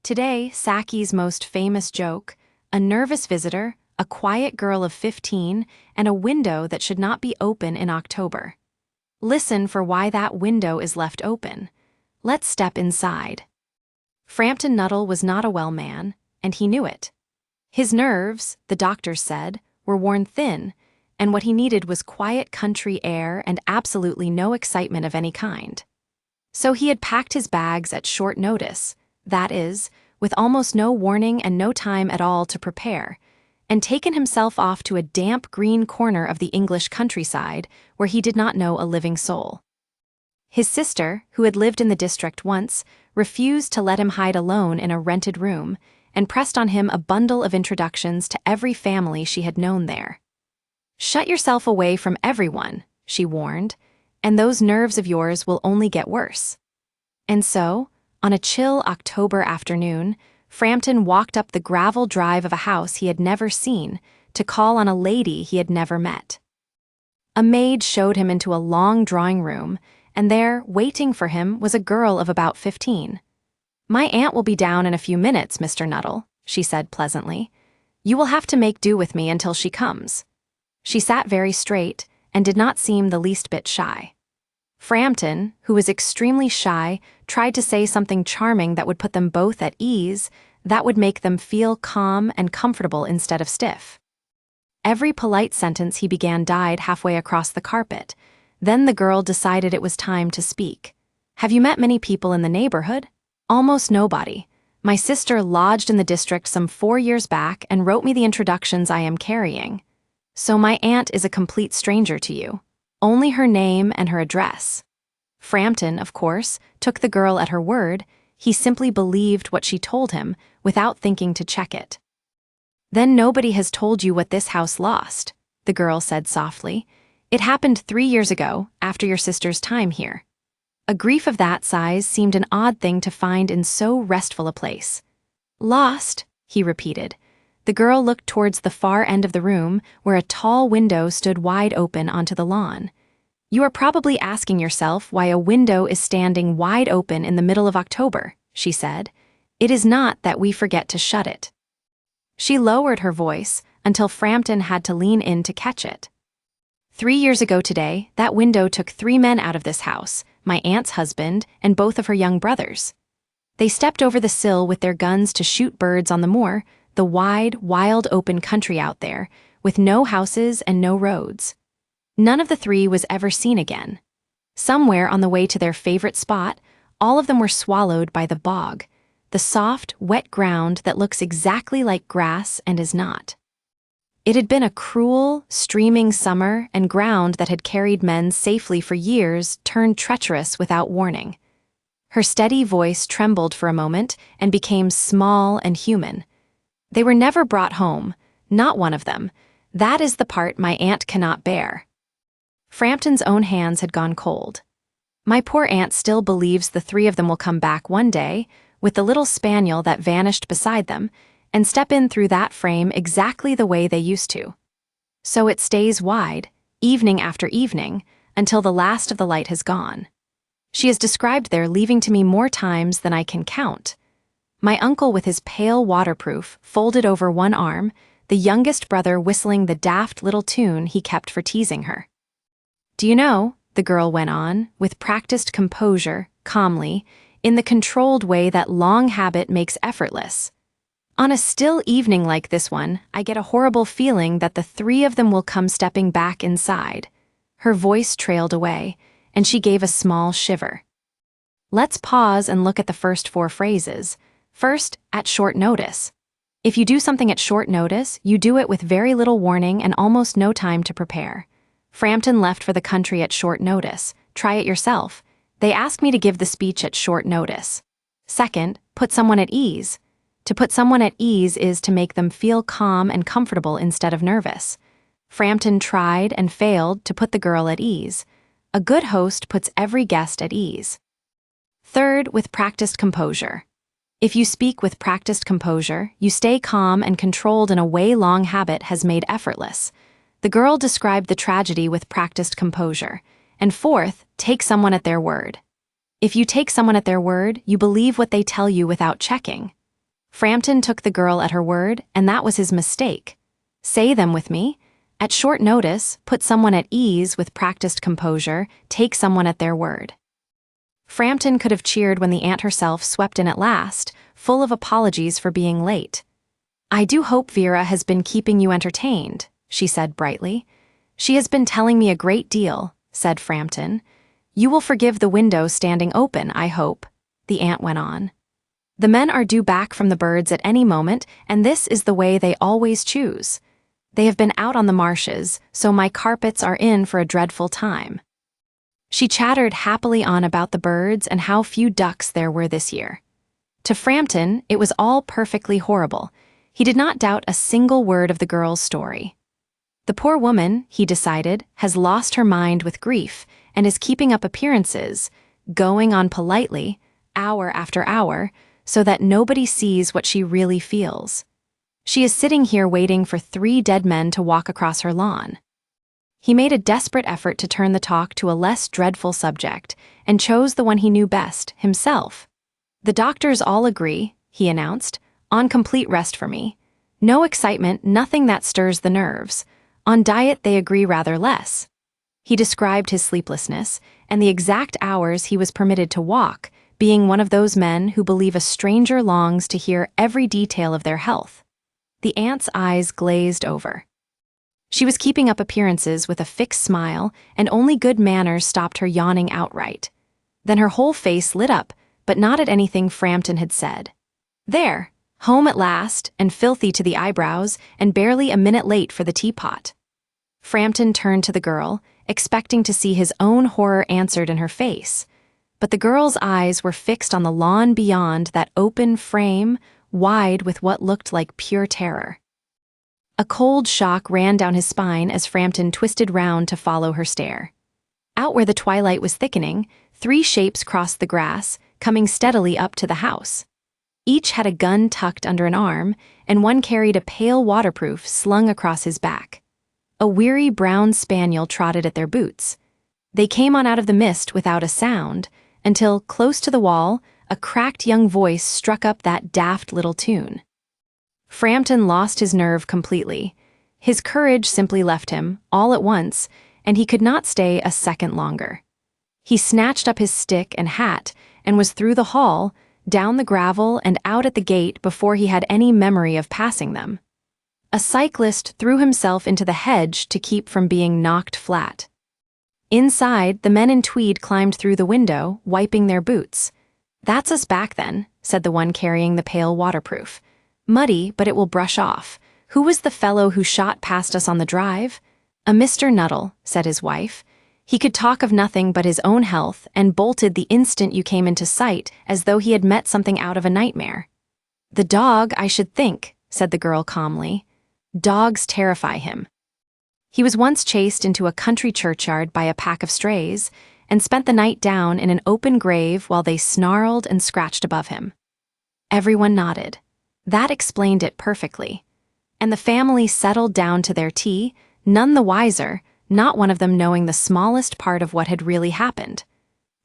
Today, Saki's most famous joke: a nervous visitor, a quiet girl of 15, and a window that should not be open in October. Listen for why that window is left open. Let's step inside. Frampton Nuttall was not a well man, and he knew it. His nerves, the doctors said, were worn thin, and what he needed was quiet country air and absolutely no excitement of any kind. So he had packed his bags at short notice, that is, with almost no warning and no time at all to prepare, and taken himself off to a damp green corner of the English countryside where he did not know a living soul. His sister, who had lived in the district once, refused to let him hide alone in a rented room and pressed on him a bundle of introductions to every family she had known there. "Shut yourself away from everyone," she warned, "and those nerves of yours will only get worse." And so, on a chill October afternoon, Frampton walked up the gravel drive of a house he had never seen to call on a lady he had never met. A maid showed him into a long drawing room, and there, waiting for him, was a girl of about 15. "My aunt will be down in a few minutes, Mr. Nuttall," she said pleasantly. "You will have to make do with me until she comes." She sat very straight and did not seem the least bit shy. Frampton, who was extremely shy, tried to say something charming that would put them both at ease, that would make them feel calm and comfortable instead of stiff. Every polite sentence he began died halfway across the carpet. Then the girl decided it was time to speak. "Have you met many people in the neighborhood?" "Almost nobody. My sister lodged in the district some 4 years back and wrote me the introductions I am carrying. So my aunt is a complete stranger to you. Only her name and her address." Frampton, of course, took the girl at her word. He simply believed what she told him without thinking to check it. "Then nobody has told you what this house lost," the girl said softly. "It happened 3 years ago, after your sister's time here." A grief of that size seemed an odd thing to find in so restful a place. "Lost?" he repeated. The girl looked towards the far end of the room, where a tall window stood wide open onto the lawn. "You are probably asking yourself why a window is standing wide open in the middle of October," she said. "It is not that we forget to shut it." She lowered her voice until Frampton had to lean in to catch it. "3 years ago today, that window took 3 men out of this house, my aunt's husband and both of her young brothers. They stepped over the sill with their guns to shoot birds on the moor, the wide, wild open country out there, with no houses and no roads. None of the 3 was ever seen again. Somewhere on the way to their favorite spot, all of them were swallowed by the bog, the soft, wet ground that looks exactly like grass and is not. It had been a cruel, streaming summer, and ground that had carried men safely for years turned treacherous without warning." Her steady voice trembled for a moment and became small and human. "They were never brought home, not one of them. That is the part my aunt cannot bear." Frampton's own hands had gone cold. "My poor aunt still believes the 3 of them will come back one day, with the little spaniel that vanished beside them, and step in through that frame exactly the way they used to. So it stays wide, evening after evening, until the last of the light has gone. She has described their leaving to me more times than I can count. My uncle with his pale waterproof folded over one arm, the youngest brother whistling the daft little tune he kept for teasing her. Do you know," the girl went on, with practiced composure, calmly, in the controlled way that long habit makes effortless, "on a still evening like this one, I get a horrible feeling that the 3 of them will come stepping back inside." Her voice trailed away, and she gave a small shiver. "Let's pause and look at the first 4 phrases. First, at short notice. If you do something at short notice, you do it with very little warning and almost no time to prepare. Frampton left for the country at short notice. Try it yourself. They asked me to give the speech at short notice. Second, put someone at ease. To put someone at ease is to make them feel calm and comfortable instead of nervous. Frampton tried and failed to put the girl at ease. A good host puts every guest at ease. Third, with practiced composure. If you speak with practiced composure, you stay calm and controlled in a way long habit has made effortless. The girl described the tragedy with practiced composure. And fourth, take someone at their word. If you take someone at their word, you believe what they tell you without checking. Frampton took the girl at her word, and that was his mistake. Say them with me. At short notice, put someone at ease with practiced composure, take someone at their word. Frampton could have cheered when the aunt herself swept in at last, full of apologies for being late. "I do hope Vera has been keeping you entertained," she said brightly. "She has been telling me a great deal," said Frampton. "You will forgive the window standing open, I hope," the aunt went on. "The men are due back from the birds at any moment, and this is the way they always choose. They have been out on the marshes, so my carpets are in for a dreadful time." She chattered happily on about the birds and how few ducks there were this year. To Frampton, it was all perfectly horrible. He did not doubt a single word of the girl's story. The poor woman, he decided, has lost her mind with grief and is keeping up appearances, going on politely, hour after hour, so that nobody sees what she really feels. She is sitting here waiting for 3 dead men to walk across her lawn. He made a desperate effort to turn the talk to a less dreadful subject, and chose the one he knew best, himself. "The doctors all agree," he announced, "on complete rest for me. No excitement, nothing that stirs the nerves. On diet they agree rather less." He described his sleeplessness, and the exact hours he was permitted to walk, being one of those men who believe a stranger longs to hear every detail of their health. The aunt's eyes glazed over. She was keeping up appearances with a fixed smile, and only good manners stopped her yawning outright. Then her whole face lit up, but not at anything Frampton had said. There, home at last, and filthy to the eyebrows, and barely a minute late for the teapot. Frampton turned to the girl, expecting to see his own horror answered in her face. But the girl's eyes were fixed on the lawn beyond that open frame, wide with what looked like pure terror. A cold shock ran down his spine as Frampton twisted round to follow her stare. Out where the twilight was thickening, 3 shapes crossed the grass, coming steadily up to the house. Each had a gun tucked under an arm, and one carried a pail waterproof slung across his back. A weary brown spaniel trotted at their boots. They came on out of the mist without a sound, until, close to the wall, a cracked young voice struck up that daft little tune. Frampton lost his nerve completely. His courage simply left him, all at once, and he could not stay a second longer. He snatched up his stick and hat and was through the hall, down the gravel and out at the gate before he had any memory of passing them. A cyclist threw himself into the hedge to keep from being knocked flat. Inside, the men in tweed climbed through the window, wiping their boots. "That's us back then," said the one carrying the pail waterproof. "Muddy, but it will brush off. Who was the fellow who shot past us on the drive?" "A Mr. Nuttall," said his wife. "He could talk of nothing but his own health and bolted the instant you came into sight as though he had met something out of a nightmare." "The dog, I should think," said the girl calmly. "Dogs terrify him. He was once chased into a country churchyard by a pack of strays and spent the night down in an open grave while they snarled and scratched above him." Everyone nodded. That explained it perfectly. And the family settled down to their tea, none the wiser, not one of them knowing the smallest part of what had really happened.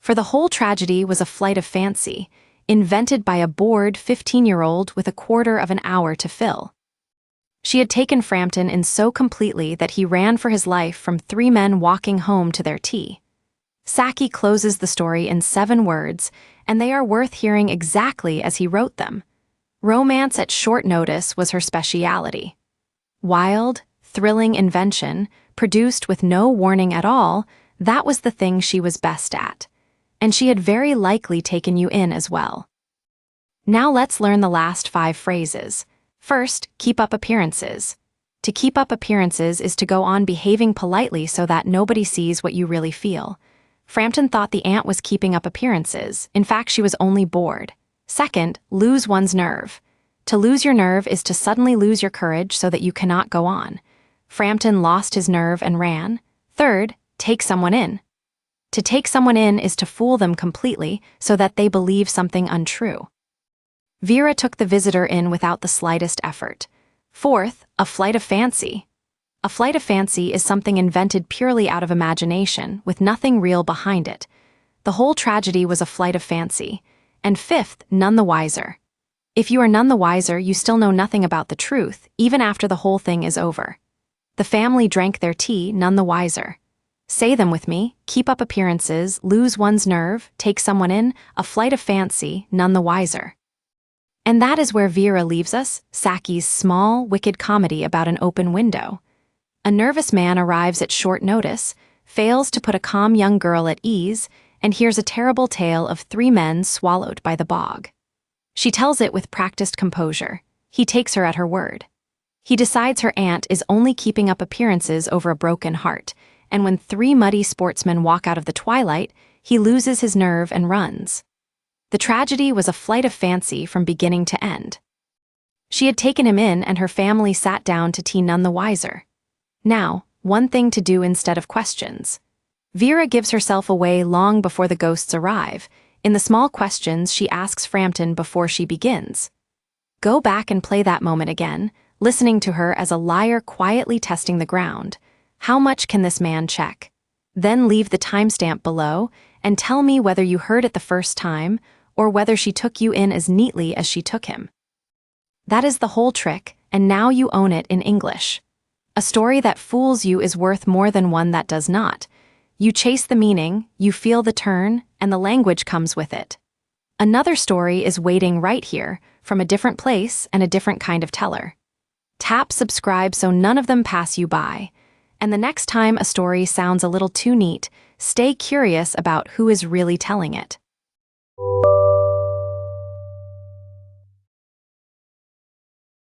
For the whole tragedy was a flight of fancy, invented by a bored 15-year-old with a quarter of an hour to fill. She had taken Frampton in so completely that he ran for his life from 3 men walking home to their tea. Saki closes the story in 7 words, and they are worth hearing exactly as he wrote them. Romance at short notice was her speciality. Wild, thrilling invention, produced with no warning at all, that was the thing she was best at. And she had very likely taken you in as well. Now let's learn the last 5 phrases. First, keep up appearances. To keep up appearances is to go on behaving politely so that nobody sees what you really feel. Frampton thought the aunt was keeping up appearances. In fact, she was only bored. Second, lose one's nerve. To lose your nerve is to suddenly lose your courage so that you cannot go on. Frampton lost his nerve and ran. Third, take someone in. To take someone in is to fool them completely so that they believe something untrue. Vera took the visitor in without the slightest effort. Fourth, a flight of fancy. A flight of fancy is something invented purely out of imagination, with nothing real behind it. The whole tragedy was a flight of fancy. And fifth, none the wiser. If you are none the wiser, you still know nothing about the truth, even after the whole thing is over. The family drank their tea, none the wiser. Say them with me: keep up appearances, lose one's nerve, take someone in, a flight of fancy, none the wiser. And that is where Vera leaves us, Saki's small, wicked comedy about an open window. A nervous man arrives at short notice, fails to put a calm young girl at ease, and hears a terrible tale of 3 men swallowed by the bog. She tells it with practiced composure. He takes her at her word. He decides her aunt is only keeping up appearances over a broken heart, and when 3 muddy sportsmen walk out of the twilight, he loses his nerve and runs. The tragedy was a flight of fancy from beginning to end. She had taken him in, and her family sat down to tea, none the wiser. Now, one thing to do instead of questions. Vera gives herself away long before the ghosts arrive. In the small questions she asks Frampton before she begins. Go back and play that moment again, listening to her as a liar quietly testing the ground. How much can this man check? Then leave the timestamp below and tell me whether you heard it the first time or whether she took you in as neatly as she took him. That is the whole trick, and now you own it in English. A story that fools you is worth more than one that does not. You chase the meaning, you feel the turn, and the language comes with it. Another story is waiting right here, from a different place and a different kind of teller. Tap subscribe so none of them pass you by. And the next time a story sounds a little too neat, stay curious about who is really telling it.